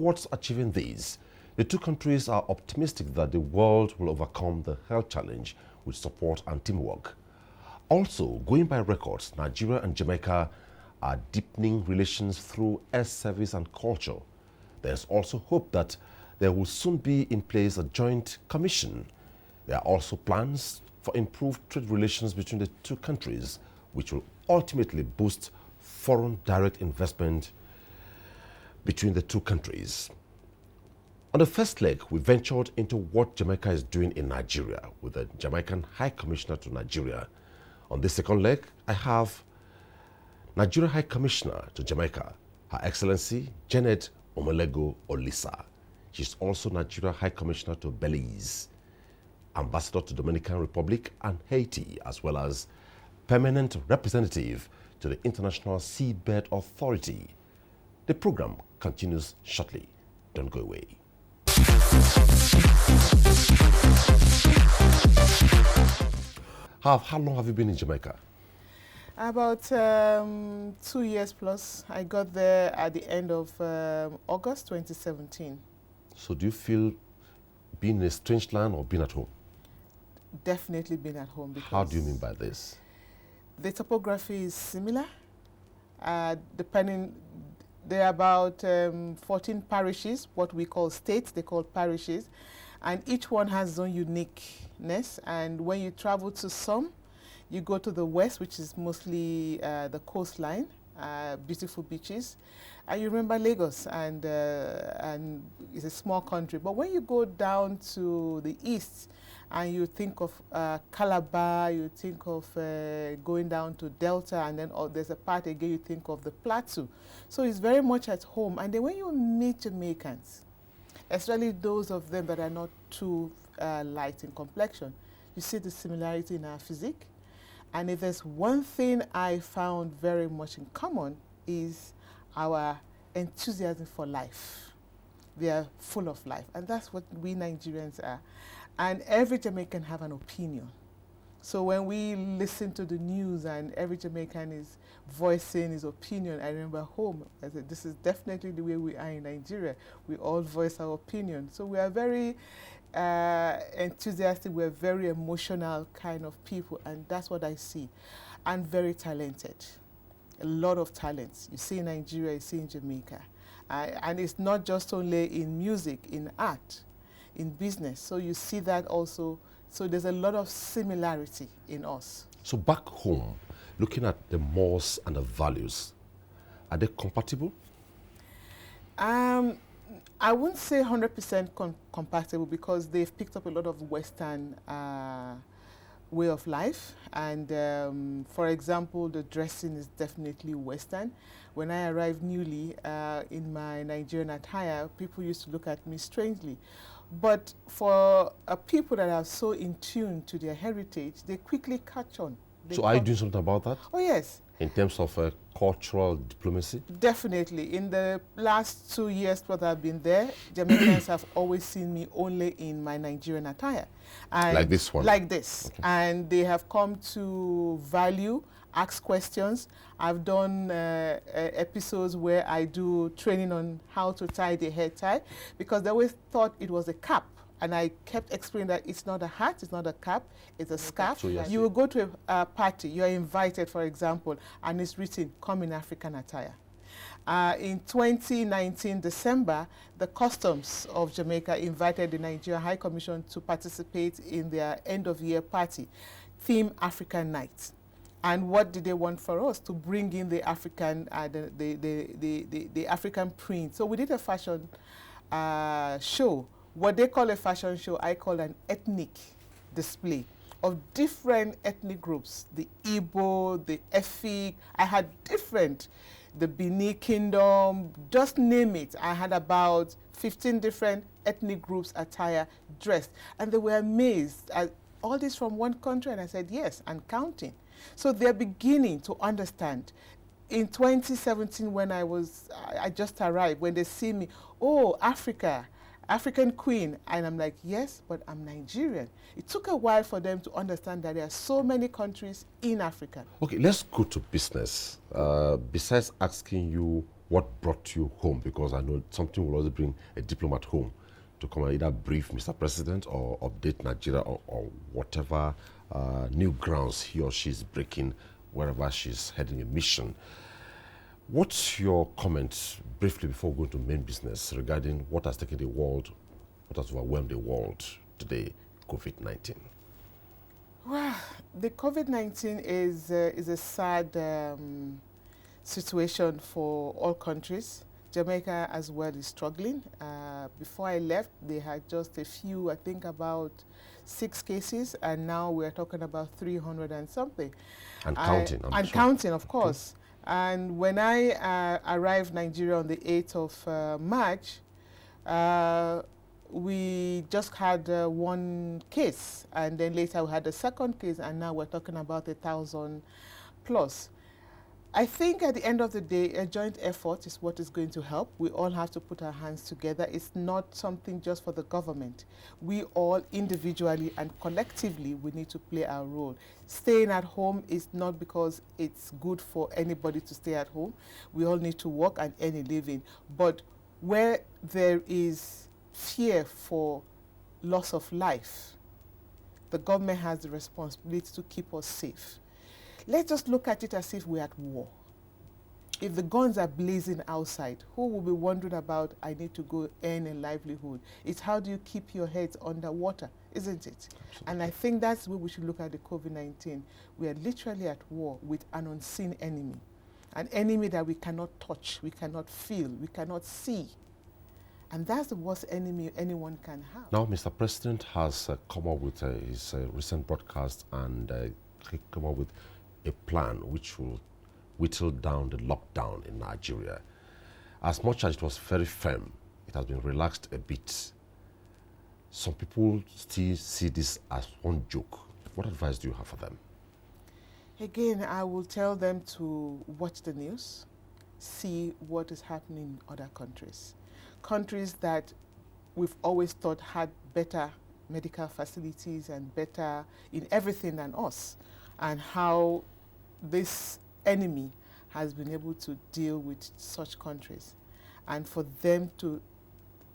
towards achieving these, the two countries are optimistic that the world will overcome the health challenge with support and teamwork. Also, going by records, Nigeria and Jamaica are deepening relations through air service and culture. There's also hope that there will soon be in place a joint commission. There are also plans for improved trade relations between the two countries, which will ultimately boost foreign direct investment between the two countries. On the first leg, we ventured into what Jamaica is doing in Nigeria with the Jamaican High Commissioner to Nigeria. On this second leg, I have Nigeria High Commissioner to Jamaica, Her Excellency Janet Omelego Olisa. She's also Nigeria High Commissioner to Belize, Ambassador to Dominican Republic and Haiti, as well as Permanent Representative to the International Seabed Authority. The program continues shortly. Don't go away. How long have you been in Jamaica? About 2 years plus. I got there at the end of August 2017. So do you feel being in a strange land or being at home? Definitely being at home. Because how do you mean by this? The topography is similar. There are about 14 parishes, what we call states, they call parishes, and each one has its own uniqueness. And when you travel to some, you go to the west, which is mostly the coastline, beautiful beaches, and you remember Lagos, and it's a small country. But when you go down to the east, and you think of Calabar, you think of going down to Delta, and then there's a part again you think of the Plateau. So it's very much at home. And then when you meet Jamaicans, especially those of them that are not too light in complexion, you see the similarity in our physique. And if there's one thing I found very much in common is our enthusiasm for life. They are full of life, and that's what we Nigerians are. And every Jamaican have an opinion. So when we listen to the news and every Jamaican is voicing his opinion, I remember home, I said, this is definitely the way we are in Nigeria. We all voice our opinion. So we are very enthusiastic, we're very emotional kind of people, and that's what I see. And very talented. A lot of talents. You see in Nigeria, you see in Jamaica. And it's not just only in music, in art, in business. So you see that also. So there's a lot of similarity in us. So back home, looking at the morals and the values, are they compatible? I wouldn't say 100% compatible, because they've picked up a lot of Western way of life. And for example, the dressing is definitely Western. When I arrived newly in my Nigerian attire, people used to look at me strangely. But for people that are so in tune to their heritage, they quickly catch on. So are you doing something about that? Oh, yes. In terms of cultural diplomacy? Definitely. In the last 2 years that I've been there, Jamaicans have always seen me only in my Nigerian attire. And like this one? Like this. Okay. And they have come to value, ask questions. I've done episodes where I do training on how to tie the hair tie, because they always thought it was a cap. And I kept explaining that it's not a hat, it's not a cap, it's a scarf. So you will go to a party, you are invited, for example, and it's written, come in African attire. In 2019, December, the Customs of Jamaica invited the Nigeria High Commission to participate in their end-of-year party, theme African Night. And what did they want for us? To bring in the African, the African print. So we did a fashion show. What they call a fashion show, I call an ethnic display of different ethnic groups. The Igbo, the Efik, I had different, the Bini Kingdom, just name it. I had about 15 different ethnic groups attire dressed. And they were amazed. All this from one country? And I said, yes, and counting. So they're beginning to understand. In 2017, when I just arrived, when they see me, oh, Africa, African queen, and I'm like, yes, but I'm Nigerian. It took a while for them to understand that there are so many countries in Africa. Okay, let's go to business. Besides asking you what brought you home? Because I know something will always bring a diplomat home to come and either brief Mr. President or update Nigeria or whatever new grounds he or she is breaking wherever she's heading a mission. What's your comments, briefly, before going to main business, regarding what has taken the world, what has overwhelmed the world today, COVID-19? Well, the COVID-19 is a sad situation for all countries. Jamaica as well is struggling. Before I left, they had just a few, I think about 6 cases, and now we're talking about 300 and something. And counting, I'm And sure. counting, of course. Okay. And when I arrived Nigeria on the 8th of March, we just had 1 case, and then later we had a second case, and now we're talking about 1,000 plus. I think at the end of the day, a joint effort is what is going to help. We all have to put our hands together. It's not something just for the government. We all individually and collectively, we need to play our role. Staying at home is not because it's good for anybody to stay at home. We all need to work and earn a living. But where there is fear for loss of life, the government has the responsibility to keep us safe. Let's just look at it as if we're at war. If the guns are blazing outside, who will be wondering about, I need to go earn a livelihood? It's how do you keep your heads underwater, isn't it? Absolutely. And I think that's where we should look at the COVID-19. We are literally at war with an unseen enemy, an enemy that we cannot touch, we cannot feel, we cannot see. And that's the worst enemy anyone can have. Now, Mr. President has come up with his recent broadcast and come up with a plan which will whittle down the lockdown in Nigeria. As much as it was very firm, it has been relaxed a bit. Some people still see this as one joke. What advice do you have for them? Again, I will tell them to watch the news, see what is happening in other countries. Countries that we've always thought had better medical facilities and better in everything than us, and how this enemy has been able to deal with such countries. And for them to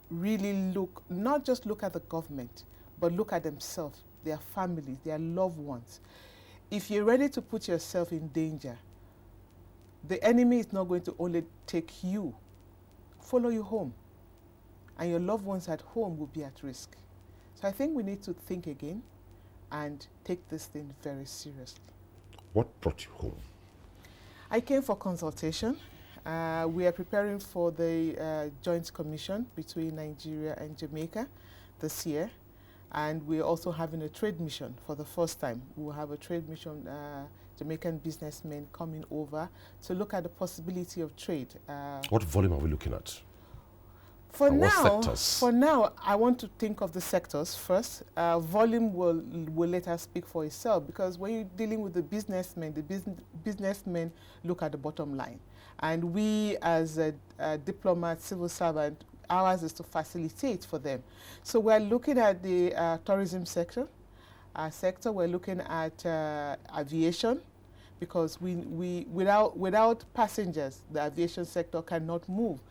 really look, not just look at the government, but look at themselves, their families, their loved ones. If you're ready to put yourself in danger, the enemy is not going to only take you, follow you home, and your loved ones at home will be at risk. So I think we need to think again and take this thing very seriously. What brought you home? I came for consultation. We are preparing for the joint commission between Nigeria and Jamaica this year. And we're also having a trade mission for the first time. We'll have a trade mission, Jamaican businessmen coming over to look at the possibility of trade. What volume are we looking at? For And now, I want to think of the sectors first. Volume will let us speak for itself, because when you're dealing with the businessmen look at the bottom line. And we as a diplomat, civil servant, ours is to facilitate for them. So we're looking at the tourism sector. We're looking at aviation, because without passengers, the aviation sector cannot move.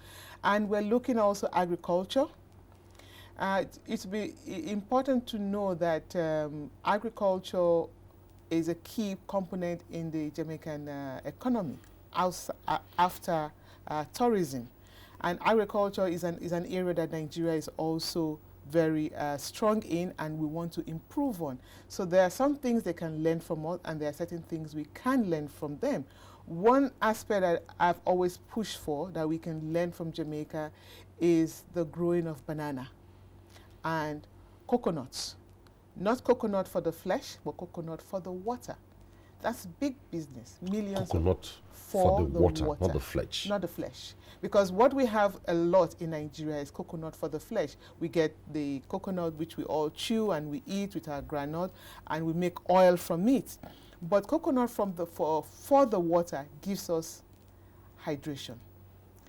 And we're looking also agriculture. It's important to know that agriculture is a key component in the Jamaican economy after tourism. And agriculture is an area that Nigeria is also very strong in, and we want to improve on. So there are some things they can learn from us, and there are certain things we can learn from them. One aspect that I've always pushed for that we can learn from Jamaica is the growing of banana and coconuts. Not coconut for the flesh, but coconut for the water. That's big business. Millions coconut for the water, not the flesh. Not the flesh. Because what we have a lot in Nigeria is coconut for the flesh. We get the coconut which we all chew and we eat with our granite, and we make oil from it. But coconut for the water gives us hydration.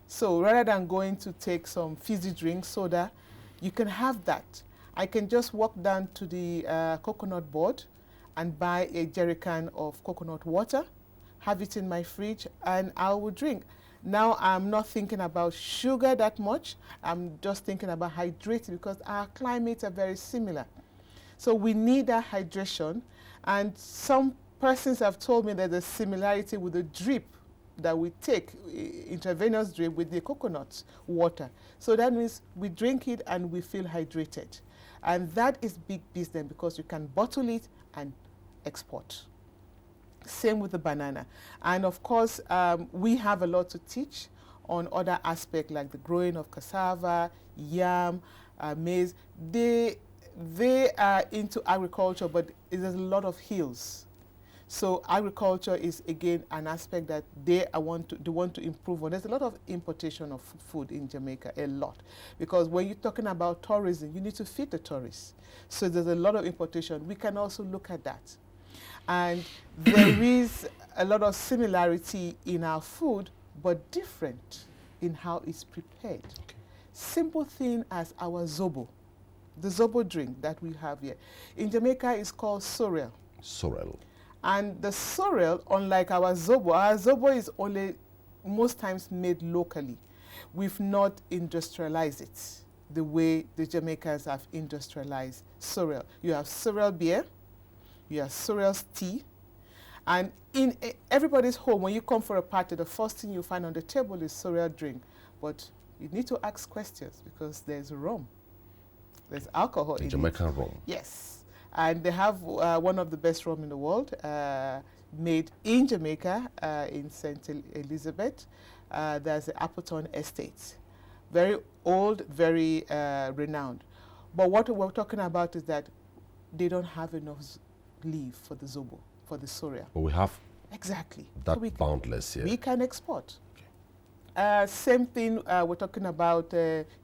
So rather than going to take some fizzy drink, soda, you can have that. I can just walk down to the coconut board and buy a jerry can of coconut water, have it in my fridge, and I will drink. Now I'm not thinking about sugar that much. I'm just thinking about hydrating because our climates are very similar. So we need that hydration. And some persons have told me that there's a similarity with the drip that we take, intravenous drip with the coconut water. So that means we drink it and we feel hydrated. And that is big business because you can bottle it and export. Same with the banana. And of course, we have a lot to teach on other aspects like the growing of cassava, yam, maize. They are into agriculture, but there's a lot of hills. So agriculture is again an aspect that they want to improve on. There's a lot of importation of food in Jamaica, a lot, because when you're talking about tourism, you need to feed the tourists. So there's a lot of importation. We can also look at that, and there is a lot of similarity in our food, but different in how it's prepared. Okay. Simple thing as our zobo, the zobo drink that we have here in Jamaica is called sorrel. Sorrel. And the sorrel, unlike our zobo is only most times made locally. We've not industrialized it the way the Jamaicans have industrialized sorrel. You have sorrel beer, you have sorrel tea, and in everybody's home, when you come for a party, the first thing you find on the table is sorrel drink. But you need to ask questions because there's rum, there's alcohol in it. Jamaican rum. Yes. And they have one of the best rum in the world, made in Jamaica, in St. Elizabeth. There's the Appleton Estate. Very old, very renowned. But what we're talking about is that they don't have enough leaf for the zobo, for the sorrel. But we have exactly that so boundless here. We can export. Okay. Same thing, we're talking about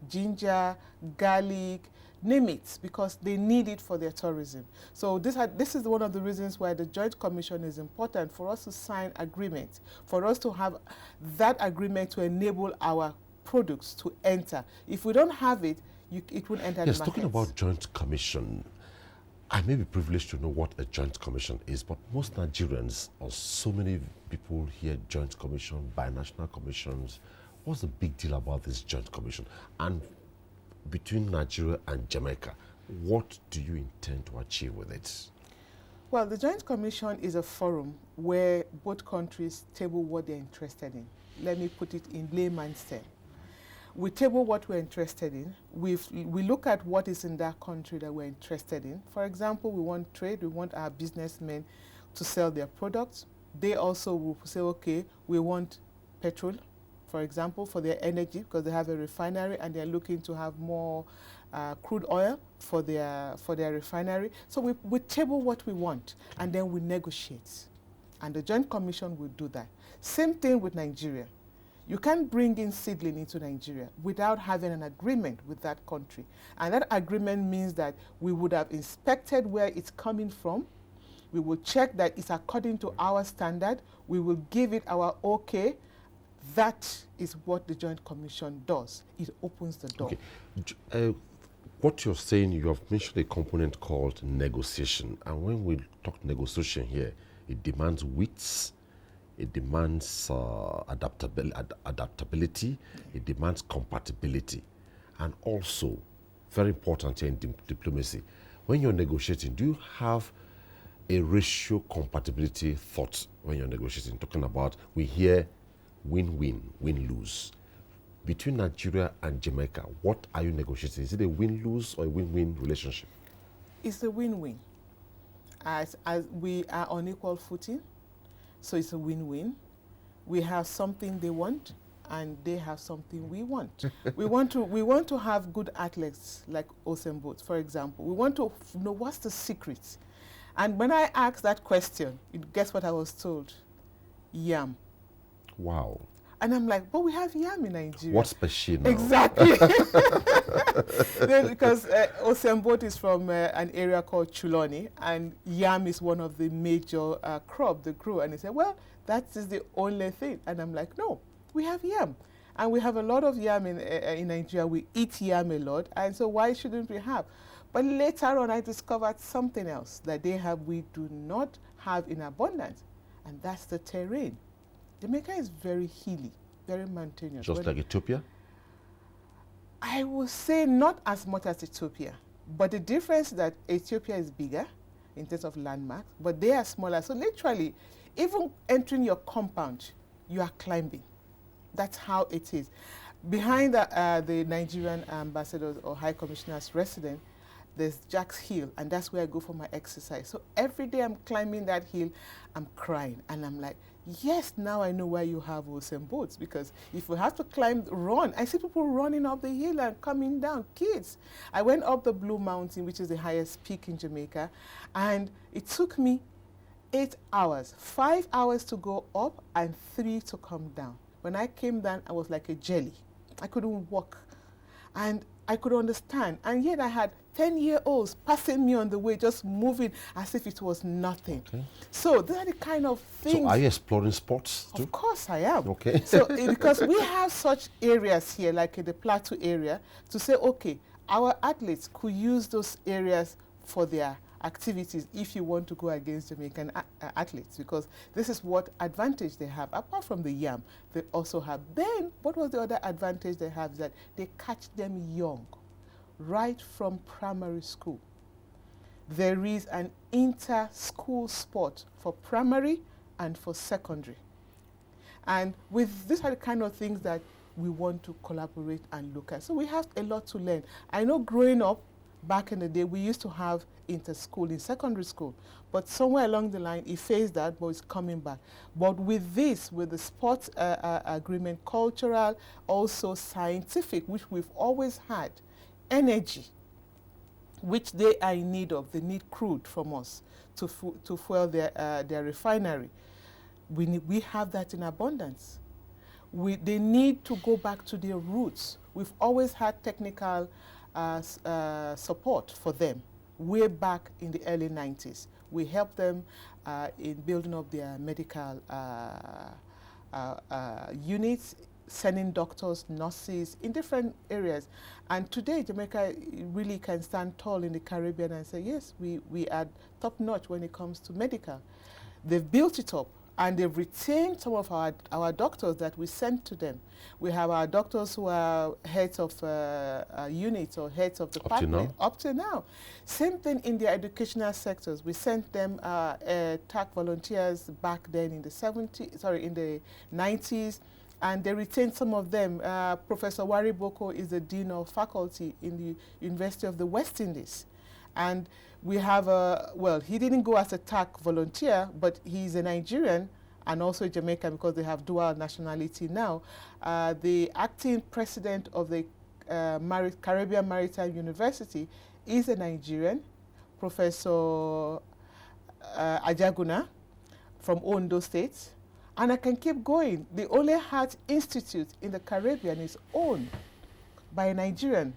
ginger, garlic, name it, because they need it for their tourism. So this is one of the reasons why the Joint Commission is important, for us to sign agreements, for us to have that agreement to enable our products to enter. If we don't have it, it won't enter the market. Yes, talking about Joint Commission, I may be privileged to know what a Joint Commission is, but most Nigerians, or so many people hear Joint Commission, binational commissions. What's the big deal about this Joint Commission? And between Nigeria and Jamaica, what do you intend to achieve with it? Well, the Joint Commission is a forum where both countries table what they're interested in. Let me put it in layman's terms. We table what we're interested in. We look at what is in that country that we're interested in. For example, we want trade. We want our businessmen to sell their products. They also will say, okay, we want petrol, for example, for their energy, because they have a refinery and they're looking to have more crude oil for their refinery. So we table what we want and then we negotiate. And the Joint Commission will do that. Same thing with Nigeria. You can't bring in seedling into Nigeria without having an agreement with that country. And that agreement means that we would have inspected where it's coming from. We will check that it's according to our standard. We will give it our okay. That is what the Joint Commission does. It opens the door. Okay. What you're saying, you have mentioned a component called negotiation. And when we talk negotiation here, it demands wits, it demands adaptability, it demands compatibility. And also, very important here in diplomacy, when you're negotiating, do you have a ratio compatibility thought when you're negotiating? Talking about, we hear win-win, win-lose. Between Nigeria and Jamaica, what are you negotiating? Is it a win-lose or a win-win relationship? It's a win-win. As we are on equal footing, so it's a win-win. We have something they want, and they have something we want. we want to have good athletes like Usain Bolt, for example. We want to know what's the secret. And when I asked that question, guess what I was told? Yam. Wow. And I'm like, but we have yam in Nigeria. What's special now? Exactly. Because Usain Bolt is from an area called Chuloni, and yam is one of the major crops they grow. And they say, well, that is the only thing. And I'm like, no, we have yam. And we have a lot of yam in Nigeria. We eat yam a lot. And so why shouldn't we have? But later on, I discovered something else that they have we do not have in abundance. And that's the terrain. Jamaica is very hilly. very mountainous. Just like Ethiopia? I would say not as much as Ethiopia, but the difference is that Ethiopia is bigger in terms of landmarks, but they are smaller. So literally, even entering your compound, you are climbing. That's how it is. Behind the Nigerian ambassadors or high commissioner's residence, there's Jack's Hill, and that's where I go for my exercise. So every day I'm climbing that hill, I'm crying, and I'm like, yes, now I know why you have Usain Bolts, because if you have to climb, run. I see people running up the hill and coming down, kids. I went up the Blue Mountain, which is the highest peak in Jamaica, and it took me 8 hours, 5 hours to go up and 3 to come down. When I came down, I was like a jelly. I couldn't walk. And I could understand. And yet I had 10-year-olds passing me on the way, just moving as if it was nothing. Okay. So these are the kind of things. So are you exploring sports too? Of course I am. Okay. So because we have such areas here, like in the Plateau area, to say, okay, our athletes could use those areas for their activities if you want to go against Jamaican athletes, because this is what advantage they have. Apart from the yam, they also have. Then, what was the other advantage they have? Is that they catch them young, right from primary school. There is an inter-school sport for primary and for secondary. And with these are the kind of things that we want to collaborate and look at. So we have a lot to learn. I know growing up, back in the day, we used to have inter-school in secondary school, but somewhere along the line, it phased that, but it's coming back. But with this, with the sports agreement, cultural, also scientific, which we've always had, energy, which they are in need of. They need crude from us to fuel their refinery. We have that in abundance. They need to go back to their roots. We've always had technical support for them way back in the early 90s. We helped them in building up their medical units, sending doctors, nurses in different areas. And today, Jamaica really can stand tall in the Caribbean and say, yes, we are top notch when it comes to medical. They've built it up. And they've retained some of our doctors that we sent to them. We have our doctors who are heads of units or heads of departments up to now. Same thing in the educational sectors. We sent them TAC volunteers back then in the 90s, and they retained some of them. Professor Wari Boko is the Dean of Faculty in the University of the West Indies. And we have well, he didn't go as a TAC volunteer, but he's a Nigerian and also a Jamaican because they have dual nationality now. The acting president of the Caribbean Maritime University is a Nigerian, Professor Ajaguna from Ondo State. And I can keep going. The only heart institute in the Caribbean is owned by a Nigerian,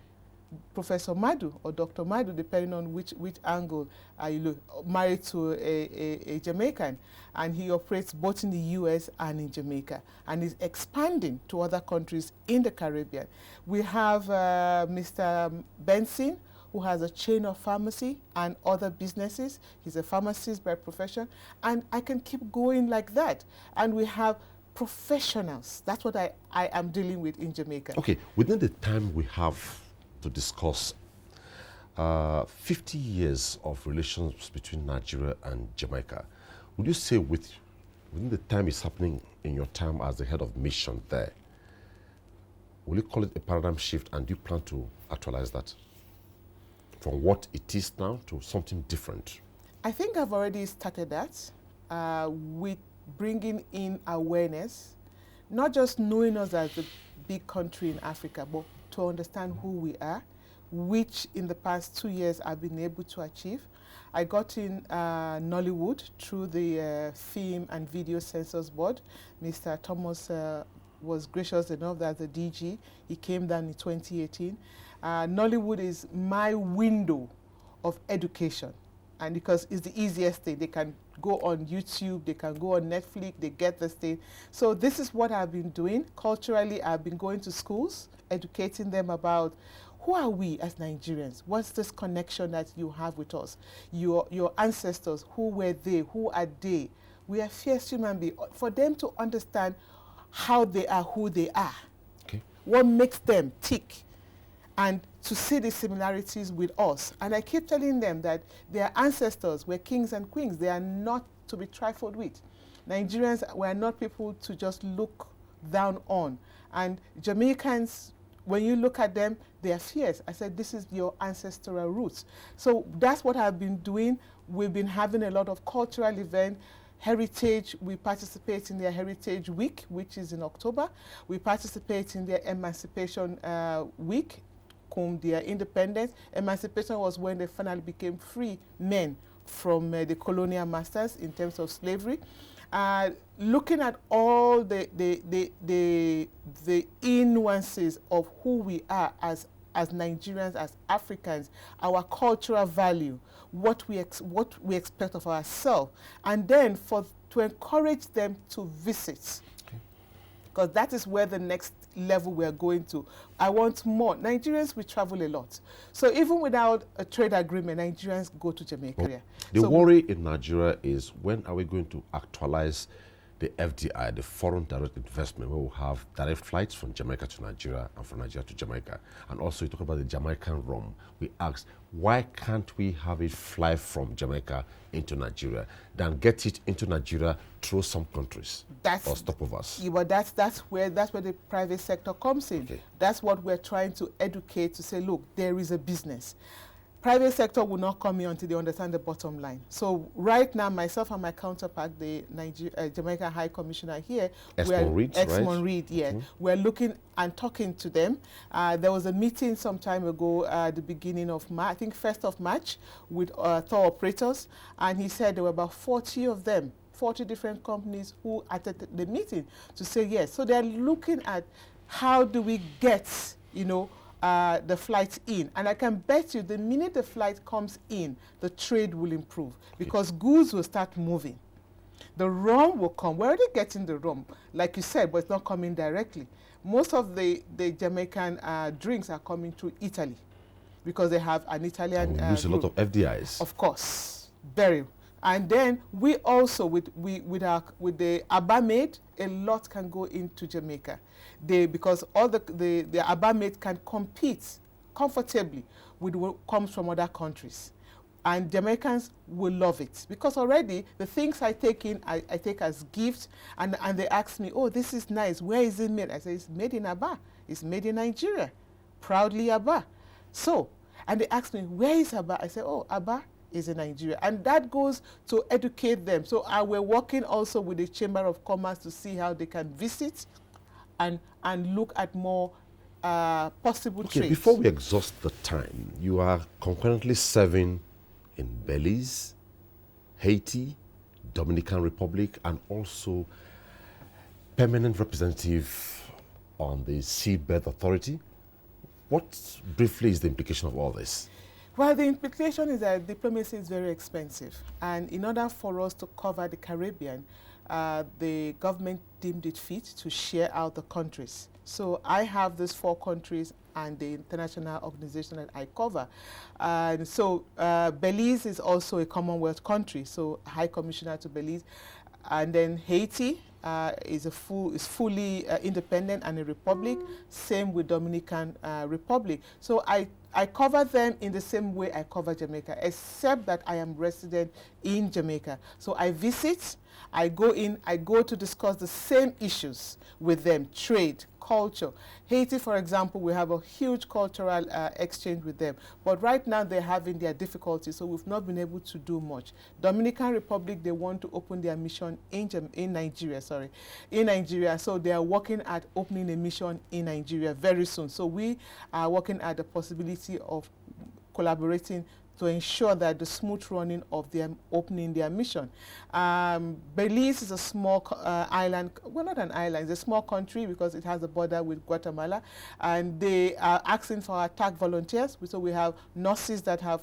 Professor Madu or Dr. Madu, depending on which angle you look, married to a Jamaican, and he operates both in the US and in Jamaica, and is expanding to other countries in the Caribbean. We have Mr. Benson, who has a chain of pharmacy and other businesses. He's a pharmacist by profession, and I can keep going like that. And we have professionals. That's what I am dealing with in Jamaica. Okay, within the time we have to discuss 50 years of relations between Nigeria and Jamaica, would you say within the time it's happening in your time as the head of mission there, will you call it a paradigm shift, and do you plan to actualize that from what it is now to something different? I think I've already started that with bringing in awareness, not just knowing us as a big country in Africa, but to understand who we are, which in the past 2 years I've been able to achieve. I got in Nollywood through the Film and Video Censors Board. Mr. Thomas was gracious enough that the DG, he came down in 2018. Nollywood is my window of education, and because it's the easiest thing. They can go on YouTube, they can go on Netflix, they get this thing. So this is what I've been doing. Culturally, I've been going to schools, educating them about who are we as Nigerians? What's this connection that you have with us? Your ancestors, who were they? Who are they? We are fierce human beings. For them to understand how they are who they are. Okay. What makes them tick, and to see the similarities with us. And I keep telling them that their ancestors were kings and queens. They are not to be trifled with. Nigerians were not people to just look down on. And Jamaicans, when you look at them, they are fierce. I said, this is your ancestral roots. So that's what I've been doing. We've been having a lot of cultural events. Heritage, we participate in their Heritage Week, which is in October. We participate in their Emancipation Week, their independence. Emancipation was when they finally became free men from the colonial masters in terms of slavery. Looking at all the nuances of who we are as Nigerians, as Africans, our cultural value, what we expect of ourselves, and then to encourage them to visit, because that is where the next level we're going to. I want more. Nigerians, we travel a lot. So even without a trade agreement, Nigerians go to Jamaica. Well, the worry in Nigeria is, when are we going to actualize the FDI, the foreign direct investment, where we'll have direct flights from Jamaica to Nigeria and from Nigeria to Jamaica? And also, you talk about the Jamaican rum. We asked, why can't we have it fly from Jamaica into Nigeria, then get it into Nigeria through some countries or stopovers? Yeah, but that's where the private sector comes in. Okay. That's what we're trying to educate, to say, look, there is a business. Private sector will not come in until they understand the bottom line. So right now, myself and my counterpart, the Jamaica High Commissioner here, Exmon Reed, yeah, we're looking and talking to them. There was a meeting some time ago at the beginning of March, I think 1st of March, with tour operators, and he said there were about 40 of them, 40 different companies who attended the meeting to say yes. So they're looking at how do we get, the flight in. And I can bet you the minute the flight comes in, the trade will improve, because goods will start moving. The rum will come. We're already getting the rum, like you said, but it's not coming directly. Most of the Jamaican drinks are coming through Italy, because they have an Italian we use a lot of FDIs. Of course, very. And then we also, with the Aba made, a lot can go into Jamaica. Because all the Aba made can compete comfortably with what comes from other countries. And Jamaicans will love it, because already the things I take in, I take as gifts, and they ask me, oh, this is nice, where is it made? I say, it's made in Aba, it's made in Nigeria, proudly Aba. So, and they ask me, where is Aba? I say, oh, Aba is in Nigeria. And that goes to educate them. So we're working also with the Chamber of Commerce to see how they can visit and look at more possible trades. Before we exhaust the time, you are concurrently serving in Belize, Haiti, Dominican Republic, and also permanent representative on the Seabed Authority. What briefly is the implication of all this? Well, the implication is that diplomacy is very expensive. And in order for us to cover the Caribbean, the government deemed it fit to share out the countries. So I have these 4 countries and the international organization that I cover. And so Belize is also a Commonwealth country, so High Commissioner to Belize. And then Haiti is fully independent and a republic. Same with Dominican Republic. So I cover them in the same way I cover Jamaica, except that I am resident in Jamaica. So I visit, I go to discuss the same issues with them: trade, culture. Haiti, for example, we have a huge cultural exchange with them. But right now they're having their difficulties, so we've not been able to do much. Dominican Republic, they want to open their mission in Nigeria. So they are working at opening a mission in Nigeria very soon. So we are working at the possibility of collaborating to ensure that the smooth running of them opening their mission. Belize is a small island, well, not an island, it's a small country because it has a border with Guatemala, and they are asking for attack volunteers. So we have nurses that have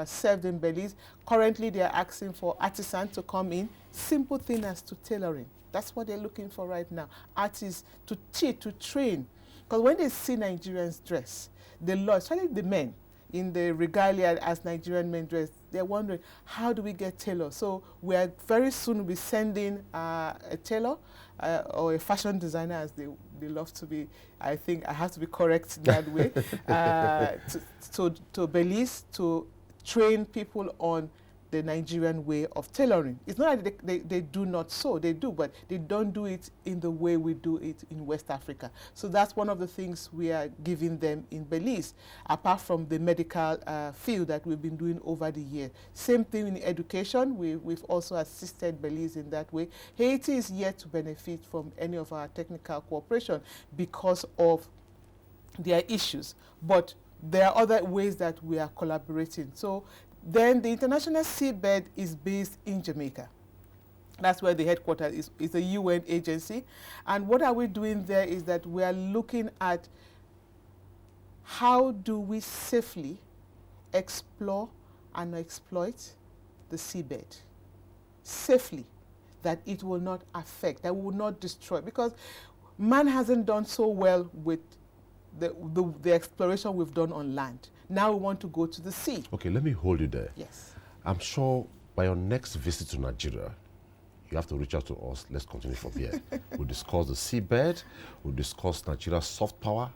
served in Belize. Currently they are asking for artisans to come in, simple thing as to tailoring. That's what they're looking for right now. Artists to teach, to train. Because when they see Nigerians dress, they love, especially the men, in the regalia as Nigerian men dress, they're wondering, how do we get tailors? So we are very soon be sending a tailor or a fashion designer, as they love to be. I think I have to be correct that way, to Belize to train people on the Nigerian way of tailoring. It's not that they do not sew, they do, but they don't do it in the way we do it in West Africa. So that's one of the things we are giving them in Belize, apart from the medical field that we've been doing over the year. Same thing in education, we've also assisted Belize in that way. Haiti is yet to benefit from any of our technical cooperation because of their issues, but there are other ways that we are collaborating. So then the international seabed is based in Jamaica. That's where the headquarters is a UN agency. And what are we doing there is that we are looking at how do we safely explore and exploit the seabed safely, that it will not affect, that will not destroy, because man hasn't done so well with the exploration we've done on land. Now we want to go to the sea. Okay, let me hold you there. Yes. I'm sure by your next visit to Nigeria, you have to reach out to us. Let's continue from here. We'll discuss the seabed. We'll discuss Nigeria's soft power,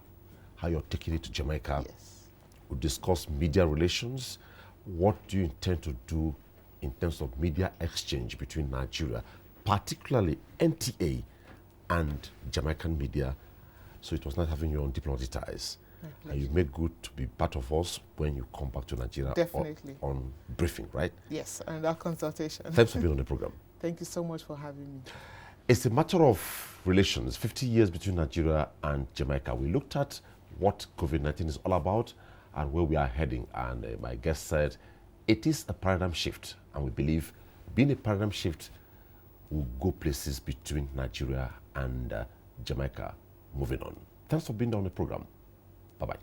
how you're taking it to Jamaica. Yes. We'll discuss media relations. What do you intend to do in terms of media exchange between Nigeria, particularly NTA and Jamaican media? So it was nice having you on Deepening Ties. And you make good to be part of us when you come back to Nigeria. Definitely. On briefing, right? Yes, and our consultation. Thanks for being on the program. Thank you so much for having me. It's a matter of relations, 50 years between Nigeria and Jamaica. We looked at what COVID-19 is all about and where we are heading. And my guest said it is a paradigm shift. And we believe being a paradigm shift will go places between Nigeria and Jamaica. Moving on. Thanks for being on the program. Bye-bye.